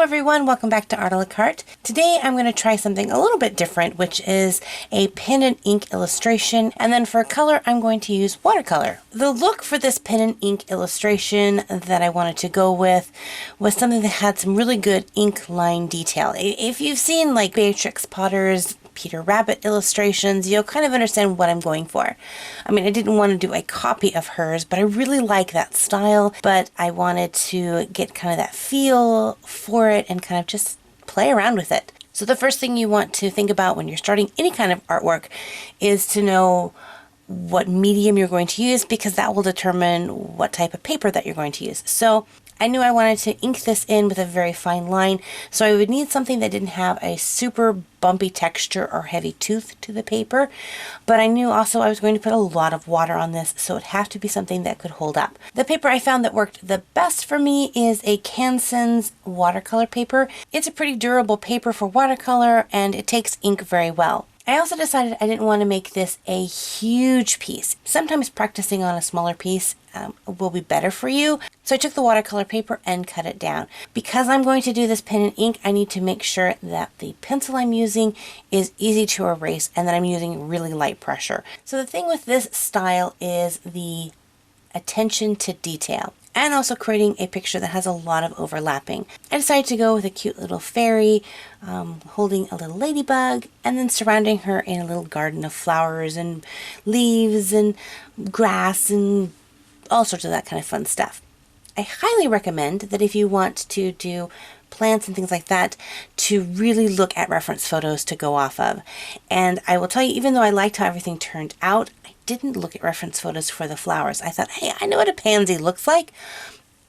everyone, welcome back to Art a la Carte. Today I'm going to try something a little bit different, which is a pen and ink illustration, and then for color I'm going to use watercolor. The look for this pen and ink illustration that I wanted to go with was something that had some really good ink line detail. If you've seen like Beatrix Potter's Peter Rabbit illustrations, you'll kind of understand what I'm going for. I mean, I didn't want to do a copy of hers, but I really like that style, but I wanted to get kind of that feel for it and kind of just play around with it. So the first thing you want to think about when you're starting any kind of artwork is to know what medium you're going to use, because that will determine what type of paper that you're going to use. So I knew I wanted to ink this in with a very fine line, so I would need something that didn't have a super bumpy texture or heavy tooth to the paper, but I knew also I was going to put a lot of water on this, so it'd have to be something that could hold up. The paper I found that worked the best for me is a Canson's watercolor paper. It's a pretty durable paper for watercolor, and it takes ink very well. I also decided I didn't want to make this a huge piece. Sometimes practicing on a smaller piece will be better for you. So I took the watercolor paper and cut it down. Because I'm going to do this pen and ink, I need to make sure that the pencil I'm using is easy to erase and that I'm using really light pressure. So the thing with this style is the attention to detail, and also creating a picture that has a lot of overlapping. I decided to go with a cute little fairy holding a little ladybug, and then surrounding her in a little garden of flowers and leaves and grass and all sorts of that kind of fun stuff. I highly recommend that if you want to do plants and things like that, to really look at reference photos to go off of. And I will tell you, even though I liked how everything turned out, I didn't look at reference photos for the flowers. I thought, hey, I know what a pansy looks like.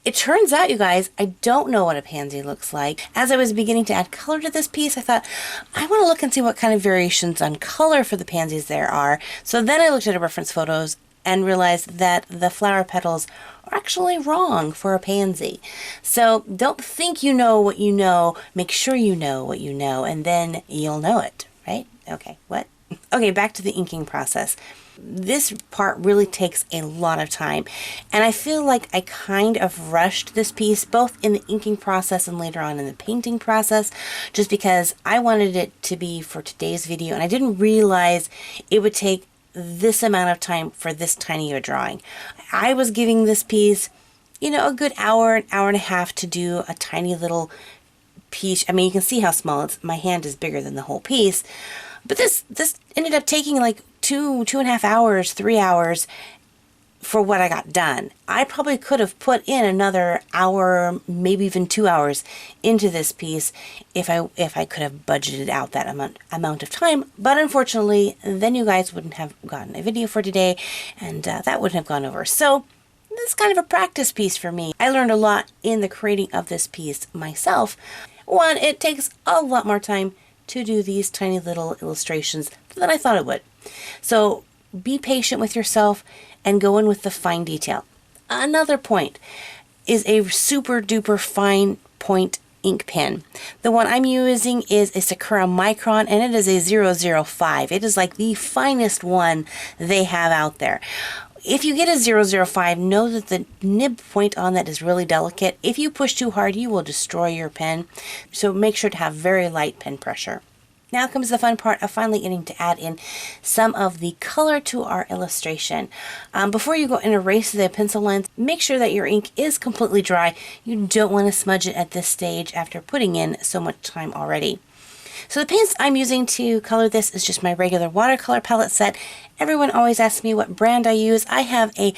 It turns out, you guys, I don't know what a pansy looks like. As I was beginning to add color to this piece, I thought, I want to look and see what kind of variations on color for the pansies there are. So then I looked at the reference photos and realized that the flower petals are actually wrong for a pansy. So don't think you know what you know, make sure you know what you know, and then you'll know it, right? Okay, what? Okay, back to the inking process. This part really takes a lot of time, and I feel like I kind of rushed this piece, both in the inking process and later on in the painting process, just because I wanted it to be for today's video, and I didn't realize it would take this amount of time for this tiny of a drawing. I was giving this piece, you know, a good hour, an hour and a half to do a tiny little piece. I mean, you can see how small it's, my hand is bigger than the whole piece. But this ended up taking like two and a half hours, 3 hours for what I got done. I probably could have put in another hour, maybe even 2 hours into this piece if I could have budgeted out that amount of time. But unfortunately, then you guys wouldn't have gotten a video for today, and that wouldn't have gone over. So this is kind of a practice piece for me. I learned a lot in the creating of this piece myself. One, it takes a lot more time to do these tiny little illustrations than I thought it would. So be patient with yourself and go in with the fine detail. Another point is a super duper fine point ink pen. The one I'm using is a Sakura Micron, and it is a 005. It is like the finest one they have out there. If you get a 005, know that the nib point on that is really delicate. If you push too hard, you will destroy your pen. So make sure to have very light pen pressure. Now comes the fun part of finally getting to add in some of the color to our illustration. Before you go and erase the pencil lines, make sure that your ink is completely dry. You don't want to smudge it at this stage after putting in so much time already. So the paints I'm using to color this is just my regular watercolor palette set. Everyone always asks me what brand I use. I have a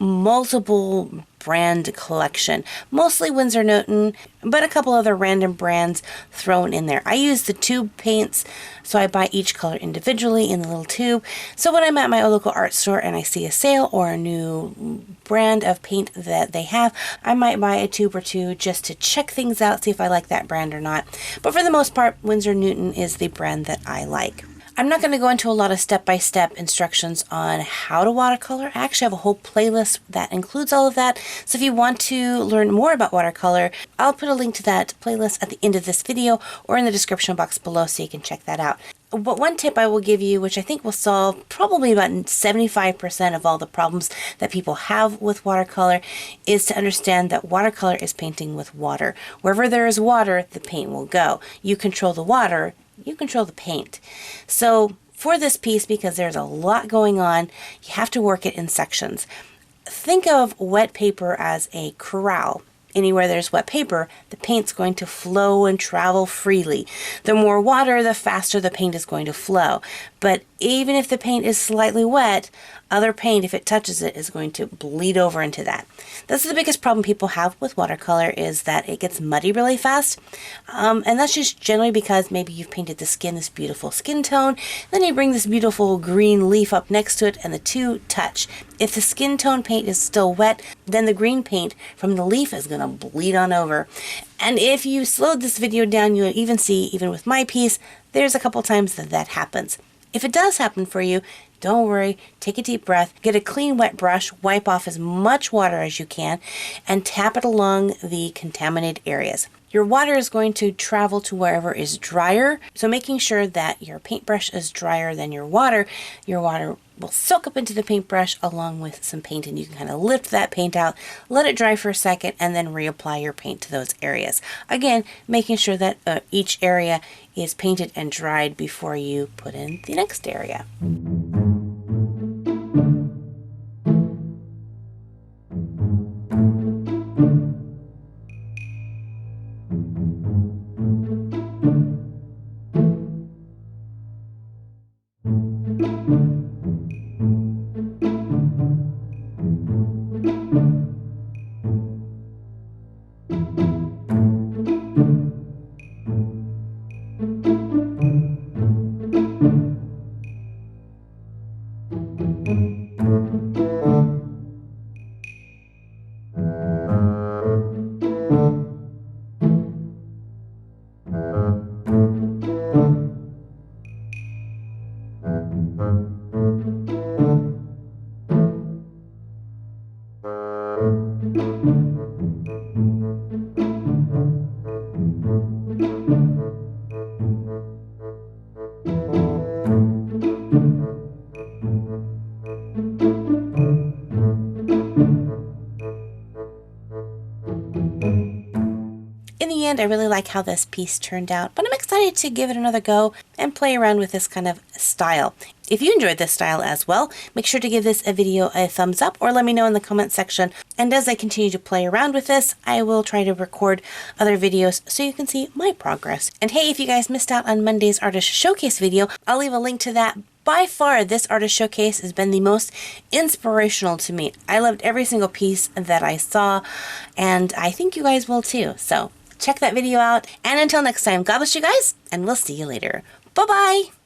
multiple brand collection, mostly Winsor Newton, but a couple other random brands thrown in there. I use the tube paints, so I buy each color individually in the little tube. So when I'm at my local art store and I see a sale or a new brand of paint that they have, I might buy a tube or two just to check things out, see if I like that brand or not. But for the most part, Winsor Newton is the brand that I like. I'm not going to go into a lot of step-by-step instructions on how to watercolor. I actually have a whole playlist that includes all of that. So if you want to learn more about watercolor, I'll put a link to that playlist at the end of this video or in the description box below so you can check that out. But one tip I will give you, which I think will solve probably about 75% of all the problems that people have with watercolor, is to understand that watercolor is painting with water. Wherever there is water, the paint will go. You control the water, you control the paint. So for this piece, because there's a lot going on, you have to work it in sections. Think of wet paper as a corral. Anywhere there's wet paper, the paint's going to flow and travel freely. The more water, the faster the paint is going to flow. But even if the paint is slightly wet, other paint, if it touches it, is going to bleed over into that. That's the biggest problem people have with watercolor, is that it gets muddy really fast. And that's just generally because maybe you've painted the skin this beautiful skin tone, then you bring this beautiful green leaf up next to it and the two touch. If the skin tone paint is still wet, then the green paint from the leaf is going to bleed on over. And if you slowed this video down, you'll even see, even with my piece, there's a couple times that happens. If it does happen for you, don't worry, take a deep breath, get a clean wet brush, wipe off as much water as you can, and tap it along the contaminated areas. Your water is going to travel to wherever is drier, so making sure that your paintbrush is drier than your water will soak up into the paintbrush along with some paint, and you can kind of lift that paint out, let it dry for a second, and then reapply your paint to those areas. Again, making sure that each area is painted and dried before you put in the next area. In the end, I really like how this piece turned out, but I'm excited to give it another go and play around with this kind of style. If you enjoyed this style as well, make sure to give this video a thumbs up or let me know in the comment section. And as I continue to play around with this, I will try to record other videos so you can see my progress. And hey, if you guys missed out on Monday's Artist Showcase video, I'll leave a link to that. By far, this Artist Showcase has been the most inspirational to me. I loved every single piece that I saw, and I think you guys will too. So check that video out. And until next time, God bless you guys, and we'll see you later. Bye-bye.